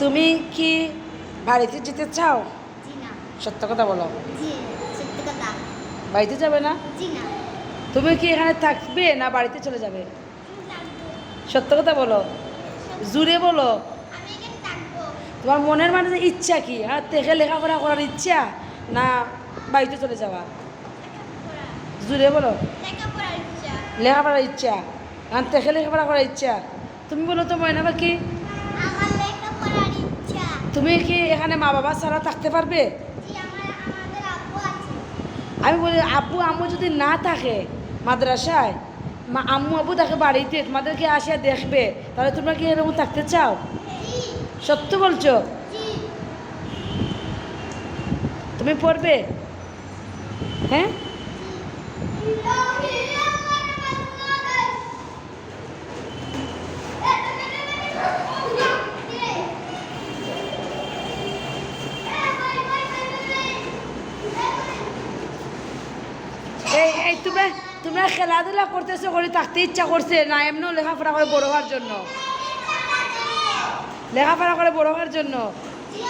তুমি কি বাড়িতে যেতে চাও? জি না। সত্য কথা বলো। জি, সত্যি কথা। বাড়িতে যাবে না? জি না। তুমি কি এখানে থাকবে না বাড়িতে চলে যাবে? আমি থাকবো। সত্য কথা বলো, জুড়ে বলো। আমি এখানে থাকবো। তোমার মনের মানে ইচ্ছা কি? আর থেকে লেখাপড়া করার ইচ্ছা না বাড়িতে চলে যাওয়া? লেখাপড়া। জুড়ে বলো। লেখাপড়ার ইচ্ছা। লেখাপড়ার ইচ্ছা আর থেকে লেখাপড়া করার ইচ্ছা। তুমি বলো তো ময়না পাখি, আমার লেখাপড়ার ইচ্ছা। তুমি কি এখানে মা বাবা ছাড়া থাকতে পারবে? জি, আমাদের আব্বু আছে। আমি বলি আব্বু আম্মু যদি না থাকে মাদ্রাসায়, আম্মু আব্বু থাকে বাড়িতে, তোমাদেরকে আসিয়া দেখবে, তাহলে তোমরা কি এরকম থাকতে চাও? জি। সত্য বলছো? জি। তুমি পড়বে? হ্যাঁ, এই এই তুমি তোমরা খেলাধুলা করতেছো, করে থাকতে ইচ্ছা করছে না এমনিও লেখাপড়া করে বড় হওয়ার জন্য? লেখাপড়া করে বড় হওয়ার জন্য। জি।